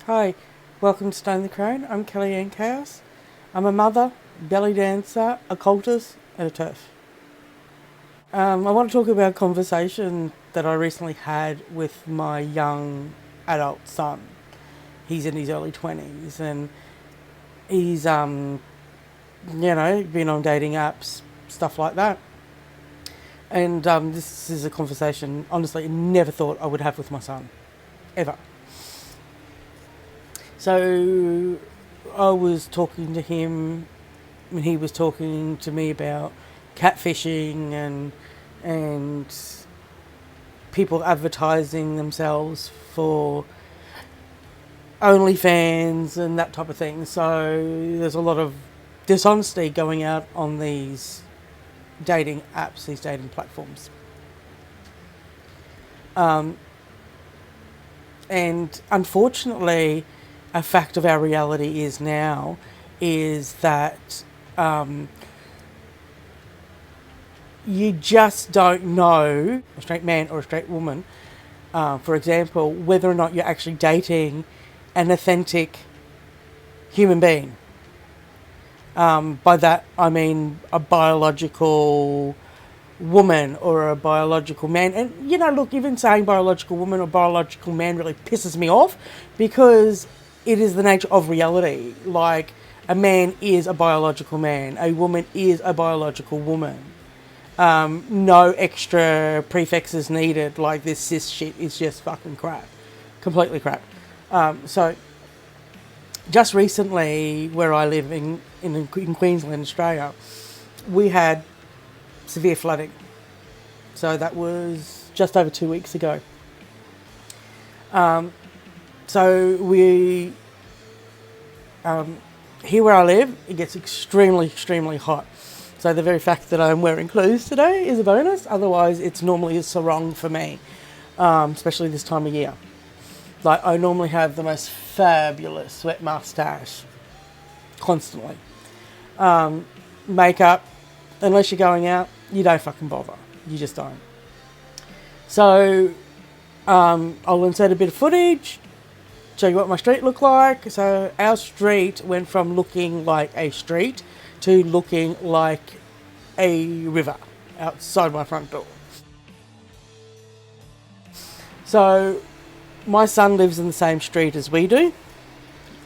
Hi, welcome to Stone the Crone. I'm Kellyanne Chaos. I'm a mother, belly dancer, occultist, and a Terf. I want to talk about a conversation that I recently had with my young adult son. He's in his early 20s and he's, been on dating apps, stuff like that. And this is a conversation, honestly, I never thought I would have with my son, ever. So I was talking to him when he was talking to me about catfishing and people advertising themselves for OnlyFans and that type of thing. So there's a lot of dishonesty going out on these dating apps, these dating platforms. And unfortunately, a fact of our reality is now is that you just don't know, a straight man or a straight woman, for example, whether or not you're actually dating an authentic human being. By that I mean a biological woman or a biological man. And look, even saying biological woman or biological man really pisses me off because it is the nature of reality. Like, a man is a biological man, a woman is a biological woman. No extra prefixes needed. Like, this cis shit is just fucking crap. Completely crap. So, just recently, where I live in Queensland, Australia, we had severe flooding. So that was just over 2 weeks ago. So we, here where I live, it gets extremely, extremely hot. So the very fact that I'm wearing clothes today is a bonus. Otherwise, it's normally a sarong for me, especially this time of year. Like, I normally have the most fabulous sweat mustache, constantly. Makeup, unless you're going out, you don't fucking bother. You just don't. So, I'll insert a bit of footage, show you what my street looked like. So our street went from looking like a street to looking like a river outside my front door. So my son lives in the same street as we do.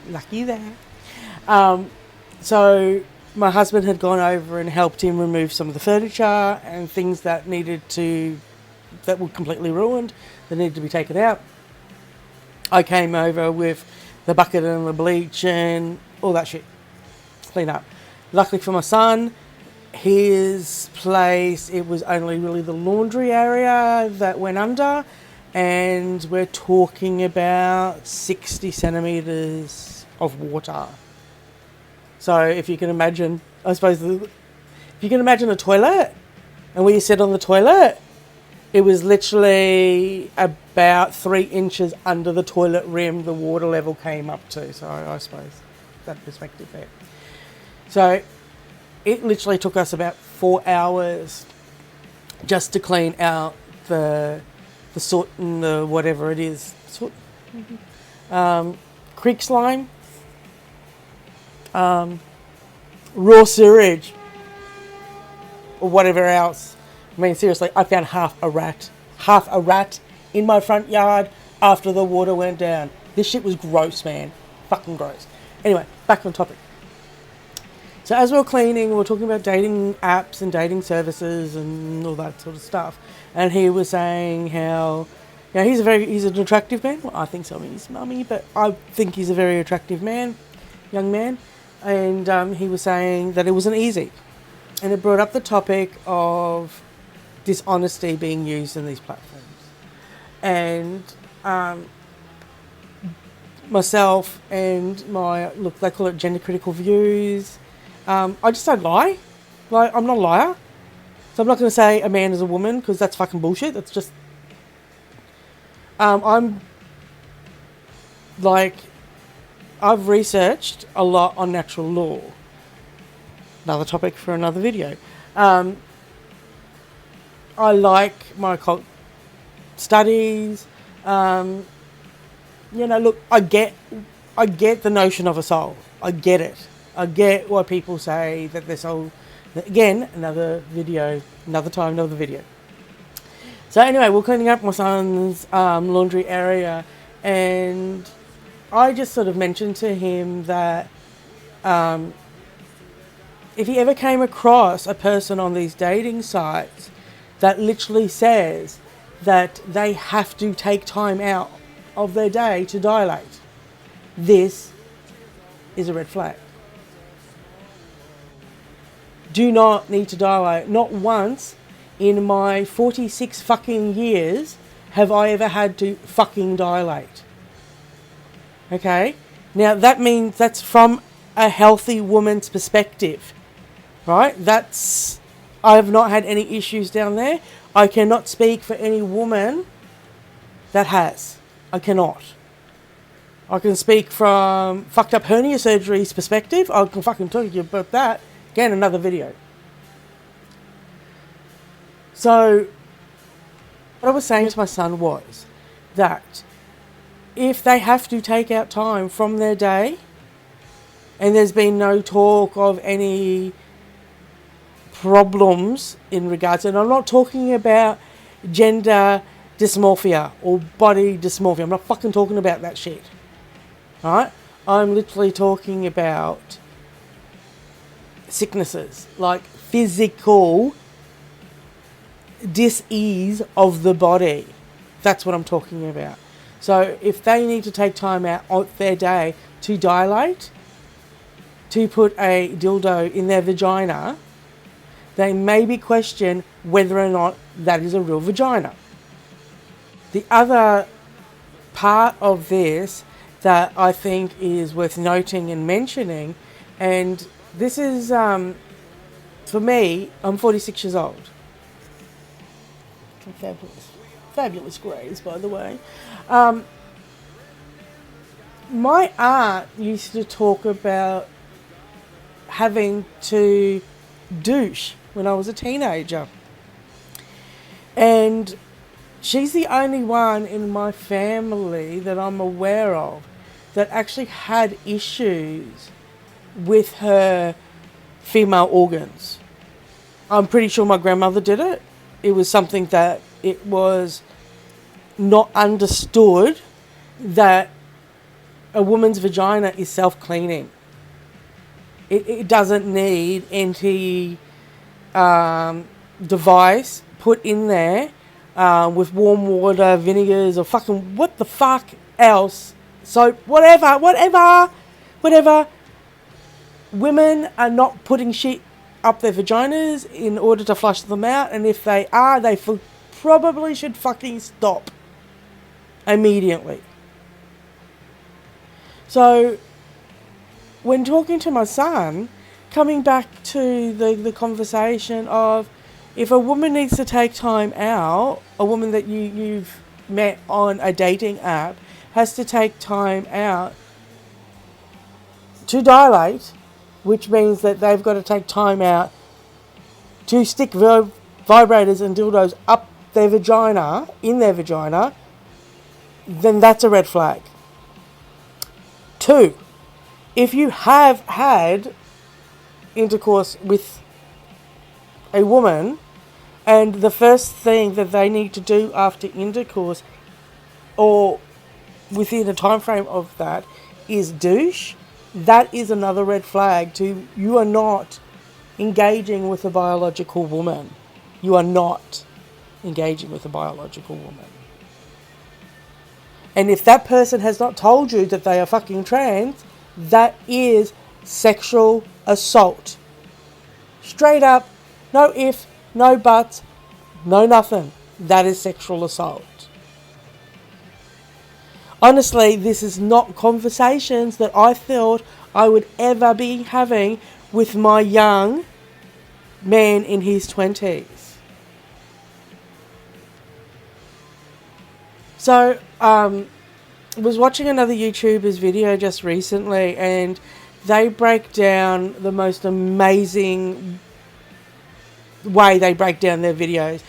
Lucky there. So my husband had gone over and helped him remove some of the furniture and things that were completely ruined, that needed to be taken out. I came over with the bucket and the bleach and all that shit. Clean up. Luckily for my son, his place, it was only really the laundry area that went under, and we're talking about 60 centimetres of water. So if you can imagine, I suppose, if you can imagine a toilet, and where you sit on the toilet, it was literally about 3 inches under the toilet rim the water level came up to. So I suppose that perspective there. So it literally took us about 4 hours just to clean out the soot and the whatever it is. Soot? Creek slime. Raw sewage. Or whatever else. I mean, seriously, I found half a rat in my front yard after the water went down. This shit was gross, man. Fucking gross. Anyway, back on topic. So as we were cleaning, we were talking about dating apps and dating services and all that sort of stuff. And he was saying how, he's an attractive man. Well, I think so, I mean, he's mummy, but I think he's a very attractive young man. And he was saying that it wasn't easy. And it brought up the topic of dishonesty being used in these platforms. And myself and they call it gender critical views. I just don't lie. Like, I'm not a liar. So I'm not going to say a man is a woman, because that's fucking bullshit. That's just... I'm... Like, I've researched a lot on natural law. Another topic for another video. I like my occult studies. look, I get the notion of a soul. I get it. I get why people say that their soul. Again, another video, another time, another video. So anyway, we're cleaning up my son's laundry area, and I just sort of mentioned to him that if he ever came across a person on these dating sites that literally says that they have to take time out of their day to dilate, this is a red flag. Do not need to dilate. Not once in my 46 fucking years have I ever had to fucking dilate. Okay? Now that means that's from a healthy woman's perspective. Right? I have not had any issues down there. I cannot speak for any woman that has. I cannot. I can speak from fucked up hernia surgery's perspective. I can fucking talk to you about that. Again, another video. So, what I was saying to my son was that if they have to take out time from their day, and there's been no talk of any problems in regards, and I'm not talking about gender dysmorphia or body dysmorphia. I'm not fucking talking about that shit. Right? I'm literally talking about sicknesses, like physical dis-ease of the body. That's what I'm talking about. So if they need to take time out of their day to dilate, to put a dildo in their vagina, they maybe question whether or not that is a real vagina. The other part of this that I think is worth noting and mentioning, and this is, for me, I'm 46 years old. Fabulous greys, by the way. My aunt used to talk about having to douche when I was a teenager. And she's the only one in my family that I'm aware of that actually had issues with her female organs. I'm pretty sure my grandmother did it. It was something that it was not understood that a woman's vagina is self-cleaning. It doesn't need any device put in there with warm water, vinegars, or fucking what the fuck else. So whatever. Women are not putting shit up their vaginas in order to flush them out, and if they are, they probably should fucking stop immediately. So when talking to my son, coming back to the conversation of if a woman needs to take time out, a woman that you've met on a dating app has to take time out to dilate, which means that they've got to take time out to stick vibrators and dildos up their vagina, in their vagina, then that's a red flag. 2, if you have had intercourse with a woman and the first thing that they need to do after intercourse or within a time frame of that is douche, that is another red flag to you are not engaging with a biological woman. You are not engaging with a biological woman. And if that person has not told you that they are fucking trans, that is sexual assault. Straight up, no ifs, no buts, no nothing. That is sexual assault. Honestly, this is not conversations that I thought I would ever be having with my young man in his 20s. So, was watching another YouTuber's video just recently, and they break down the most amazing way they break down their videos.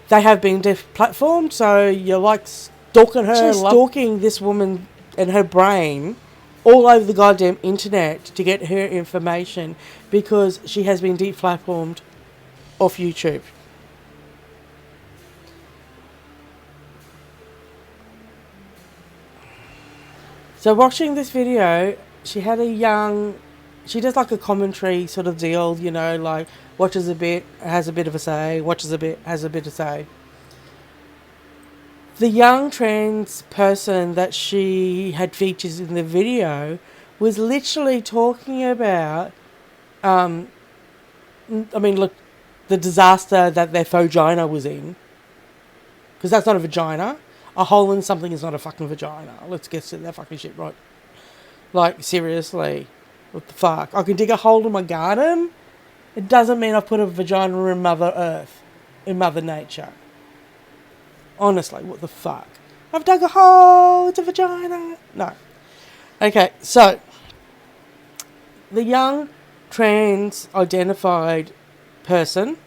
They have been deplatformed, so your likes stalking her. Stalking this woman and her brain all over the goddamn internet to get her information because she has been deplatformed off YouTube. So watching this video, she does like a commentary sort of deal, you know, like watches a bit, has a bit of a say, watches a bit, has a bit of say. The young trans person that she had features in the video was literally talking about, the disaster that their vagina was in. Because that's not a vagina. A hole in something is not a fucking vagina. Let's get to that fucking shit right. Like, seriously. What the fuck? I can dig a hole in my garden. It doesn't mean I've put a vagina in Mother Earth. In Mother Nature. Honestly, what the fuck? I've dug a hole. It's a vagina. No. Okay, so. The young trans identified person.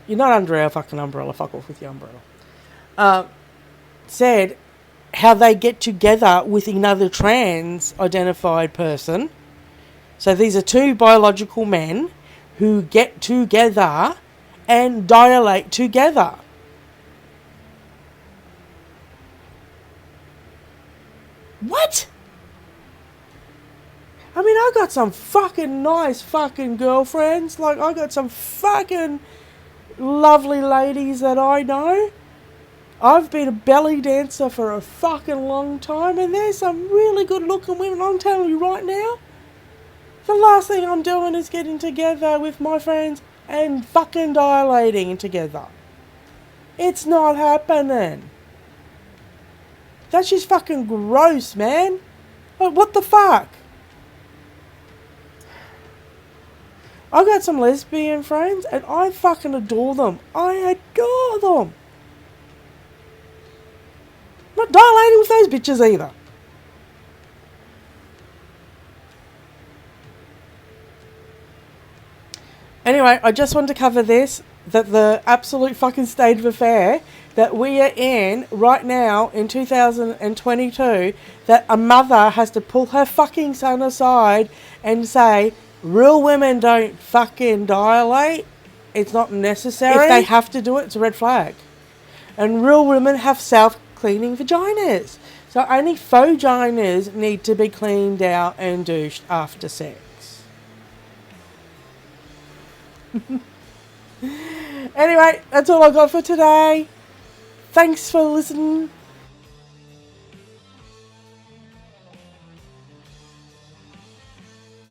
You're not under our fucking umbrella. Fuck off with your umbrella. Said how they get together with another trans identified person. So these are two biological men who get together and dilate together. What? I mean, I got some fucking nice fucking girlfriends. Like, I got some fucking lovely ladies that I know. I've been a belly dancer for a fucking long time, and there's some really good looking women. I'm telling you right now, the last thing I'm doing is getting together with my friends and fucking dilating together. It's not happening. That's just fucking gross, man. Like, what the fuck? I got some lesbian friends and I fucking adore them. I adore them. I'm not dilating with those bitches either. Anyway, I just wanted to cover this, that the absolute fucking state of affair that we are in right now in 2022, that a mother has to pull her fucking son aside and say, real women don't fucking dilate. It's not necessary. If they have to do it, it's a red flag. And real women have self-cleaning vaginas. So only vaginas need to be cleaned out and douched after sex. Anyway, that's all I got for today. Thanks for listening.